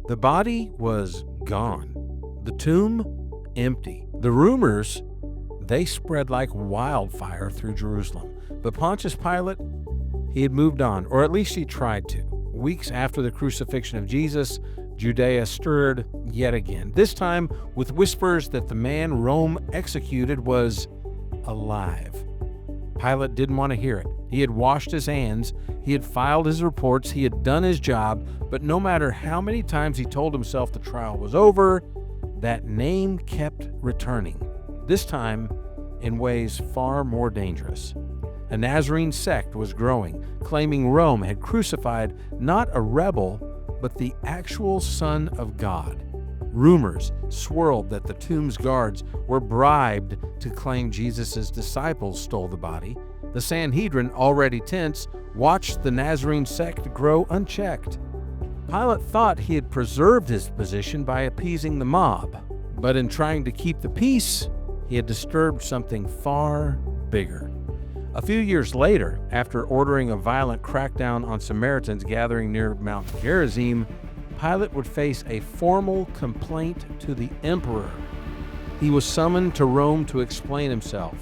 The body was gone. The tomb, empty. The rumors, they spread like wildfire through Jerusalem. But Pontius Pilate, he had moved on, or at least he tried to. Weeks after the crucifixion of Jesus, Judea stirred yet again, this time with whispers that the man Rome executed was alive. Pilate didn't want to hear it. He had washed his hands, he had filed his reports, he had done his job, but no matter how many times he told himself the trial was over, that name kept returning, this time in ways far more dangerous. A Nazarene sect was growing, claiming Rome had crucified not a rebel, but the actual Son of God. Rumors swirled that the tomb's guards were bribed to claim Jesus' disciples stole the body. The Sanhedrin, already tense, watched the Nazarene sect grow unchecked. Pilate thought he had preserved his position by appeasing the mob, but in trying to keep the peace, he had disturbed something far bigger. A few years later, after ordering a violent crackdown on Samaritans gathering near Mount Gerizim, Pilate would face a formal complaint to the emperor. He was summoned to Rome to explain himself,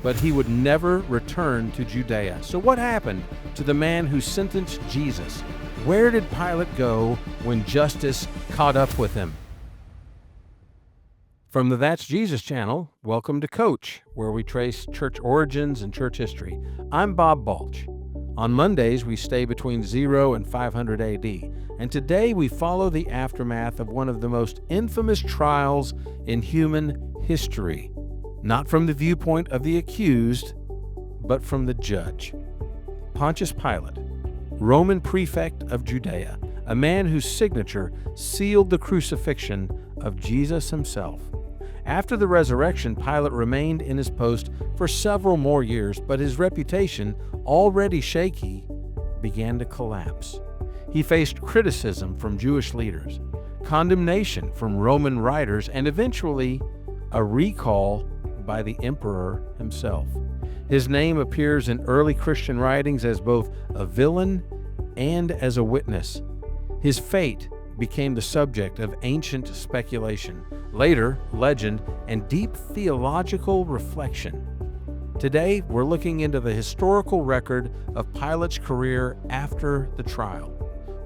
but he would never return to Judea. So what happened to the man who sentenced Jesus? Where did Pilate go when justice caught up with him? From the That's Jesus channel, welcome to Coach, where we trace church origins and church history. I'm Bob Balch. On Mondays, we stay between 0 and 500 AD, and today we follow the aftermath of one of the most infamous trials in human history, not from the viewpoint of the accused, but from the judge. Pontius Pilate, Roman Prefect of Judea, a man whose signature sealed the crucifixion of Jesus himself. After the resurrection, Pilate remained in his post for several more years, but his reputation, already shaky, began to collapse. He faced criticism from Jewish leaders, condemnation from Roman writers, and eventually a recall by the emperor himself. His name appears in early Christian writings as both a villain and as a witness. His fate became the subject of ancient speculation, later legend, and deep theological reflection. Today, we're looking into the historical record of Pilate's career after the trial.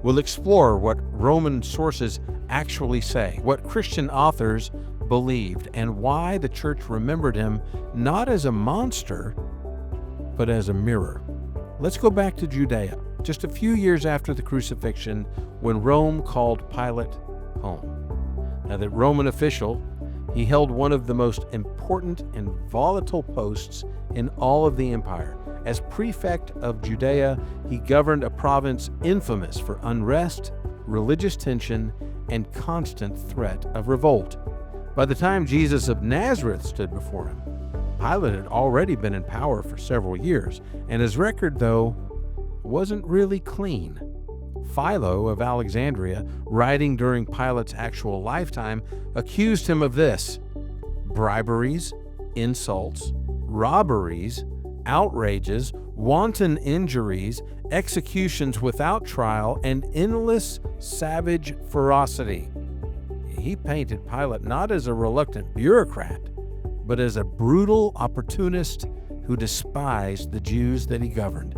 We'll explore what Roman sources actually say, what Christian authors believed, and why the church remembered him not as a monster, but as a mirror. Let's go back to Judea, just a few years after the crucifixion, when Rome called Pilate home. Now, that Roman official, he held one of the most important and volatile posts in all of the empire. As prefect of Judea, he governed a province infamous for unrest, religious tension, and constant threat of revolt. By the time Jesus of Nazareth stood before him, Pilate had already been in power for several years, and his record, though, wasn't really clean. Philo of Alexandria, writing during Pilate's actual lifetime, accused him of this: briberies, insults, robberies, outrages, wanton injuries, executions without trial, and endless savage ferocity. He painted Pilate not as a reluctant bureaucrat, but as a brutal opportunist who despised the Jews that he governed.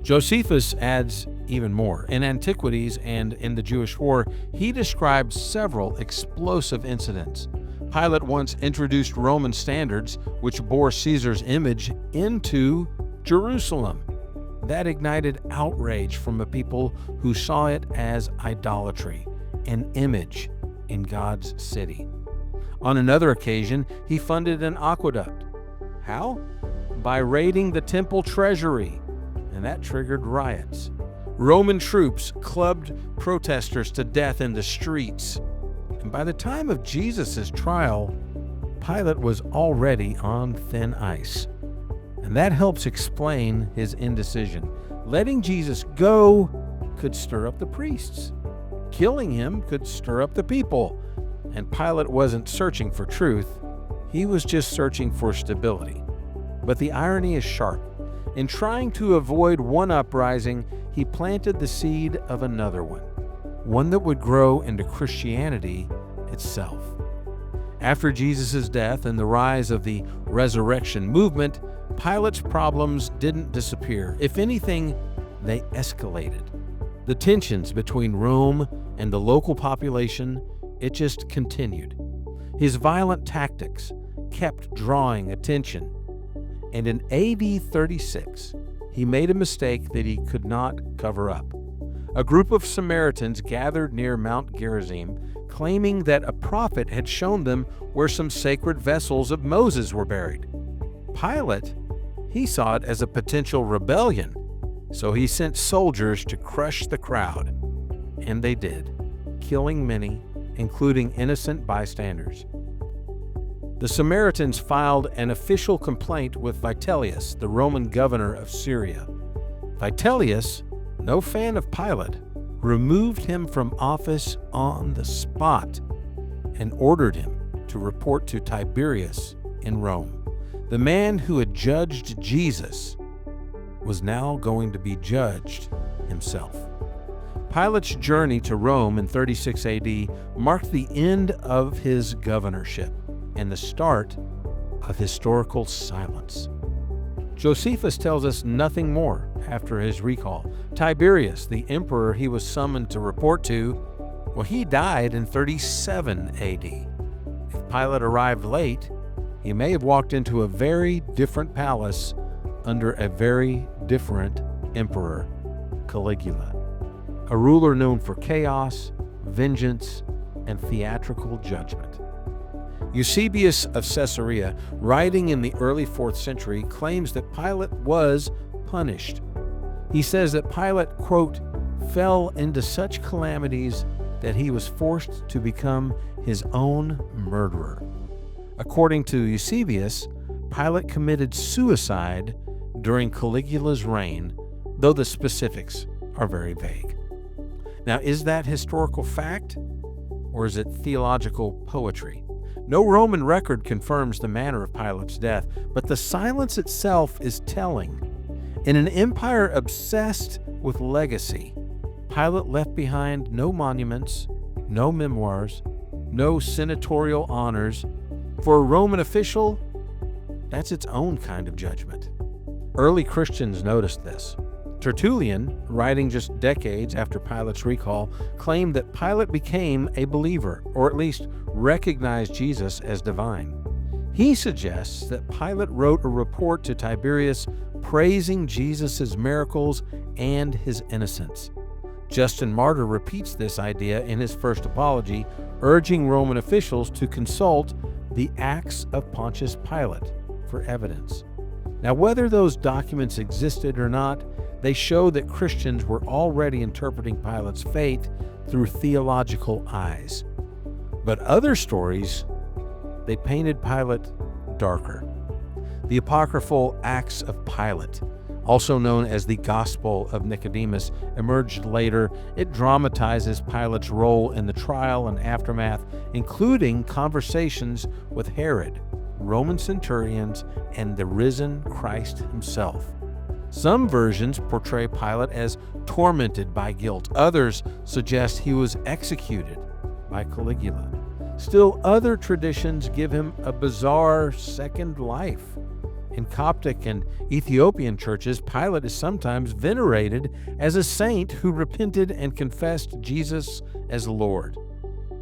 Josephus adds even more. In Antiquities and in the Jewish War, he describes several explosive incidents. Pilate once introduced Roman standards which bore Caesar's image into Jerusalem. That ignited outrage from a people who saw it as idolatry, an image in God's city. On another occasion, he funded an aqueduct. How? By raiding the temple treasury, and that triggered riots. Roman troops clubbed protesters to death in the streets. And by the time of Jesus' trial, Pilate was already on thin ice. And that helps explain his indecision. Letting Jesus go could stir up the priests. Killing him could stir up the people. And Pilate wasn't searching for truth, he was just searching for stability. But the irony is sharp. In trying to avoid one uprising, he planted the seed of another one. one that would grow into Christianity itself. After Jesus' death and the rise of the resurrection movement, Pilate's problems didn't disappear. If anything, they escalated. The tensions between Rome and the local population, it just continued. His violent tactics kept drawing attention. And in AD 36, he made a mistake that he could not cover up. A group of Samaritans gathered near Mount Gerizim, claiming that a prophet had shown them where some sacred vessels of Moses were buried. Pilate, he saw it as a potential rebellion, so he sent soldiers to crush the crowd. And they did, killing many, including innocent bystanders. The Samaritans filed an official complaint with Vitellius, the Roman governor of Syria. Vitellius, no fan of Pilate, removed him from office on the spot and ordered him to report to Tiberius in Rome. The man who had judged Jesus was now going to be judged himself. Pilate's journey to Rome in 36 AD marked the end of his governorship and the start of historical silence. Josephus tells us nothing more after his recall. Tiberius, the emperor he was summoned to report to, well, he died in 37 AD. If Pilate arrived late, he may have walked into a very different palace under a very different emperor, Caligula, a ruler known for chaos, vengeance, and theatrical judgment. Eusebius of Caesarea, writing in the early 4th century, claims that Pilate was punished. He says that Pilate, quote, fell into such calamities that he was forced to become his own murderer. According to Eusebius, Pilate committed suicide during Caligula's reign, though the specifics are very vague. Now, is that historical fact, or is it theological poetry? No Roman record confirms the manner of Pilate's death, but the silence itself is telling. In an empire obsessed with legacy, Pilate left behind no monuments, no memoirs, no senatorial honors. For a Roman official, that's its own kind of judgment. Early Christians noticed this. Tertullian, writing just decades after Pilate's recall, claimed that Pilate became a believer, or at least recognized Jesus as divine. He suggests that Pilate wrote a report to Tiberius praising Jesus' miracles and his innocence. Justin Martyr repeats this idea in his first apology, urging Roman officials to consult the Acts of Pontius Pilate for evidence. Now, whether those documents existed or not, they show that Christians were already interpreting Pilate's fate through theological eyes. But other stories, they painted Pilate darker. The apocryphal Acts of Pilate, also known as the Gospel of Nicodemus, emerged later. It dramatizes Pilate's role in the trial and aftermath, including conversations with Herod, Roman centurions, and the risen Christ himself. Some versions portray Pilate as tormented by guilt. Others suggest he was executed by Caligula. Still, other traditions give him a bizarre second life. In Coptic and Ethiopian churches, Pilate is sometimes venerated as a saint who repented and confessed Jesus as Lord.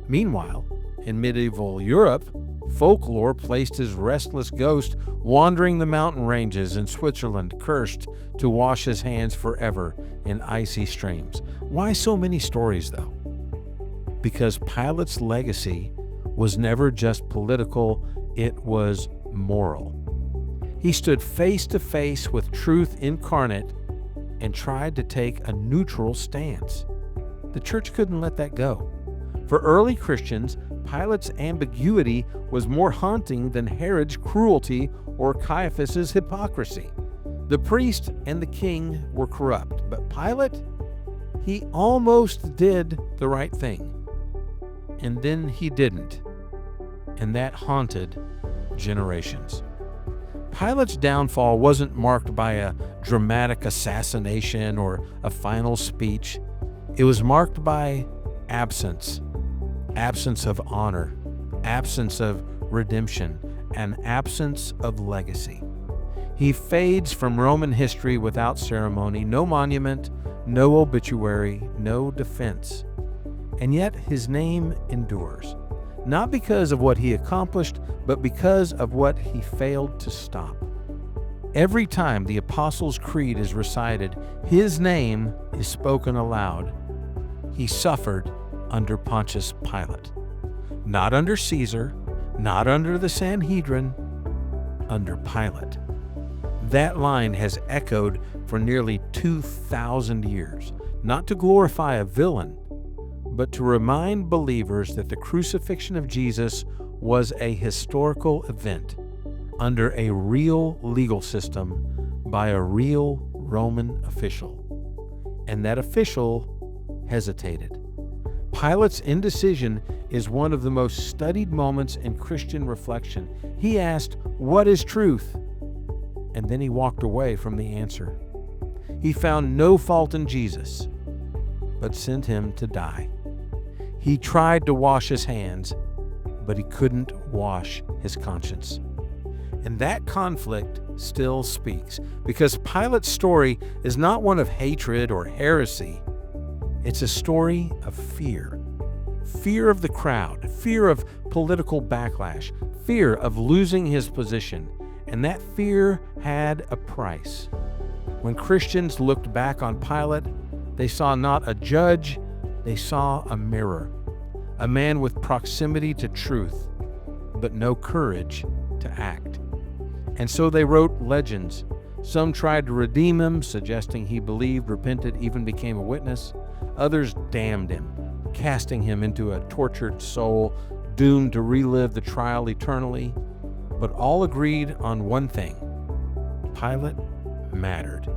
Meanwhile, in medieval Europe, folklore placed his restless ghost wandering the mountain ranges in Switzerland, cursed to wash his hands forever in icy streams. Why so many stories, though? Because Pilate's legacy was never just political, it was moral. He stood face to face with truth incarnate and tried to take a neutral stance. The church couldn't let that go. For early Christians, Pilate's ambiguity was more haunting than Herod's cruelty or Caiaphas's hypocrisy. The priest and the king were corrupt, but Pilate, he almost did the right thing. And then he didn't. And that haunted generations. Pilate's downfall wasn't marked by a dramatic assassination or a final speech. It was marked by absence of honor, absence of redemption, and absence of legacy. He fades from Roman history without ceremony, no monument, no obituary, no defense. And yet his name endures, not because of what he accomplished, but because of what he failed to stop. Every time the Apostles' Creed is recited, his name is spoken aloud. He suffered under Pontius Pilate. Not under Caesar, not under the Sanhedrin, under Pilate. That line has echoed for nearly 2,000 years, not to glorify a villain, but to remind believers that the crucifixion of Jesus was a historical event under a real legal system by a real Roman official. And that official hesitated. Pilate's indecision is one of the most studied moments in Christian reflection. He asked, "What is truth?" And then he walked away from the answer. He found no fault in Jesus, but sent him to die. He tried to wash his hands, but he couldn't wash his conscience. And that conflict still speaks, because Pilate's story is not one of hatred or heresy. It's a story of fear. Fear of the crowd, fear of political backlash, fear of losing his position. And that fear had a price. When Christians looked back on Pilate, they saw not a judge, they saw a mirror, a man with proximity to truth, but no courage to act. And so they wrote legends. Some tried to redeem him, suggesting he believed, repented, even became a witness. Others damned him, casting him into a tortured soul, doomed to relive the trial eternally. But all agreed on one thing: Pilate mattered.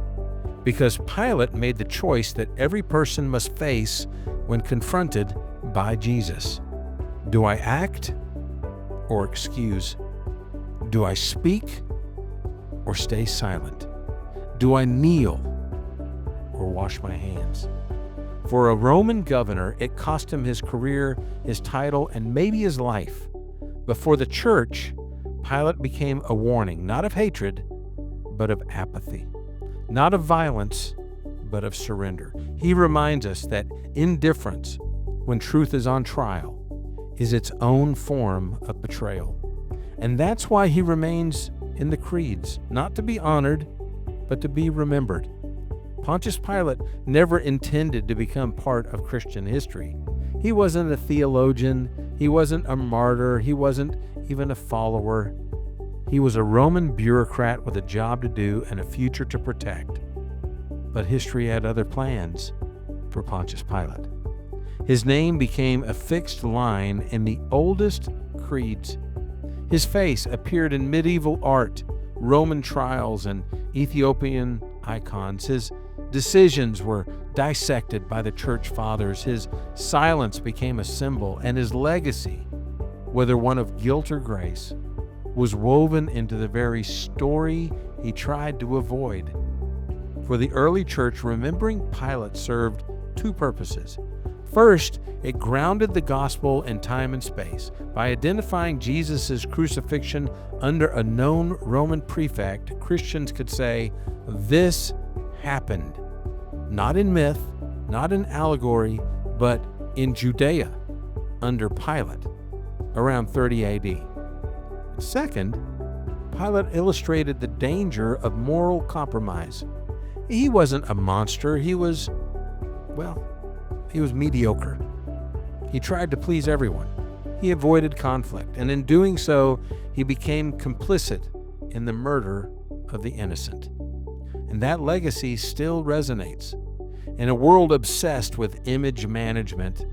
Because Pilate made the choice that every person must face when confronted by Jesus. Do I act or excuse? Do I speak or stay silent? Do I kneel or wash my hands? For a Roman governor, it cost him his career, his title, and maybe his life. But for the church, Pilate became a warning, not of hatred, but of apathy. Not of violence, but of surrender. He reminds us that indifference, when truth is on trial, is its own form of betrayal. And that's why he remains in the creeds, not to be honored, but to be remembered. Pontius Pilate never intended to become part of Christian history. He wasn't a theologian, he wasn't a martyr, he wasn't even a follower. He was a Roman bureaucrat with a job to do and a future to protect. But history had other plans for Pontius Pilate. His name became a fixed line in the oldest creeds. His face appeared in medieval art, Roman trials, and Ethiopian icons. His decisions were dissected by the church fathers. His silence became a symbol, and his legacy, whether one of guilt or grace, was woven into the very story he tried to avoid. For the early church, remembering Pilate served two purposes. First, it grounded the gospel in time and space. By identifying Jesus' crucifixion under a known Roman prefect, Christians could say, this happened. Not in myth, not in allegory, but in Judea, under Pilate, around 30 AD. Second, Pilate illustrated the danger of moral compromise. He wasn't a monster, he was mediocre. He tried to please everyone. He avoided conflict, and in doing so, he became complicit in the murder of the innocent. And that legacy still resonates. In a world obsessed with image management,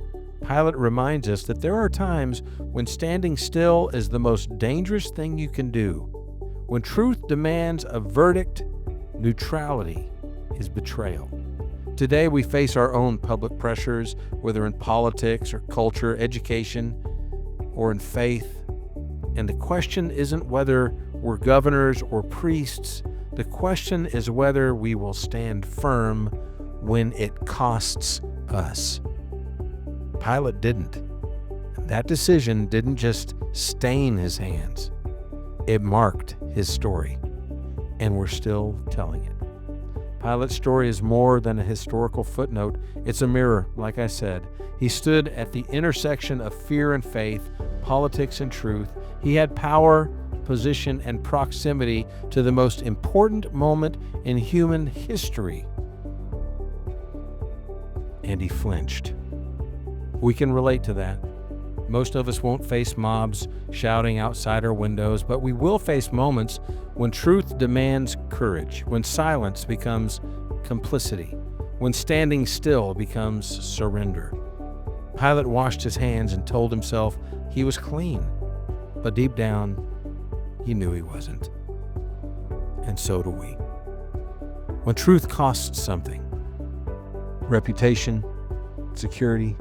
Pilate reminds us that there are times when standing still is the most dangerous thing you can do. When truth demands a verdict, neutrality is betrayal. Today we face our own public pressures, whether in politics or culture, education, or in faith. And the question isn't whether we're governors or priests. The question is whether we will stand firm when it costs us. Pilate didn't. That decision didn't just stain his hands. It marked his story. And we're still telling it. Pilate's story is more than a historical footnote. It's a mirror, like I said. He stood at the intersection of fear and faith, politics and truth. He had power, position, and proximity to the most important moment in human history. And he flinched. We can relate to that. Most of us won't face mobs shouting outside our windows, but we will face moments when truth demands courage, when silence becomes complicity, when standing still becomes surrender. Pilate washed his hands and told himself he was clean, but deep down, he knew he wasn't. And so do we. When truth costs something, reputation, security,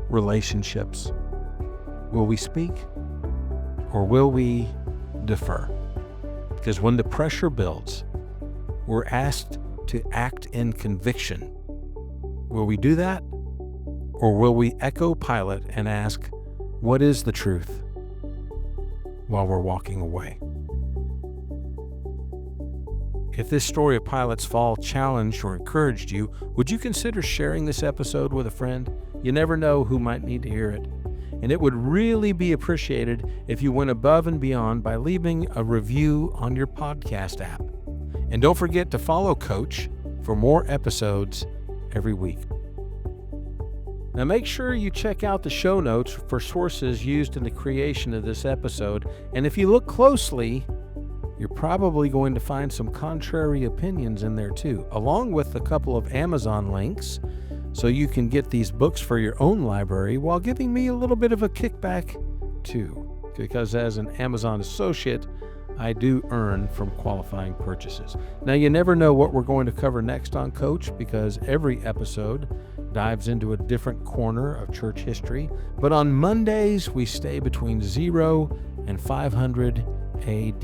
relationships, will we speak or will we defer? Because when the pressure builds, we're asked to act in conviction. Will we do that? Or will we echo Pilate and ask, what is the truth? While we're walking away. If this story of Pilate's fall challenged or encouraged you, would you consider sharing this episode with a friend? You never know who might need to hear it. And it would really be appreciated if you went above and beyond by leaving a review on your podcast app. And don't forget to follow Coach for more episodes every week. Now make sure you check out the show notes for sources used in the creation of this episode. And if you look closely, you're probably going to find some contrary opinions in there too, along with a couple of Amazon links, so you can get these books for your own library while giving me a little bit of a kickback too, because as an Amazon associate, I do earn from qualifying purchases. Now, you never know what we're going to cover next on Coach, because every episode dives into a different corner of church history. But on Mondays, we stay between 0 and 500 AD.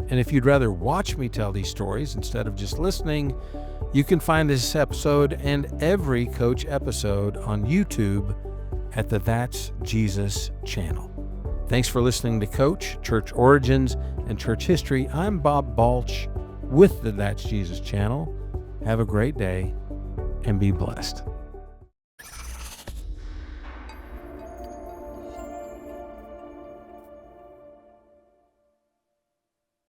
And if you'd rather watch me tell these stories instead of just listening, you can find this episode and every Coach episode on YouTube at the That's Jesus channel. Thanks for listening to Coach, Church Origins, and Church History. I'm Bob Balch with the That's Jesus channel. Have a great day and be blessed.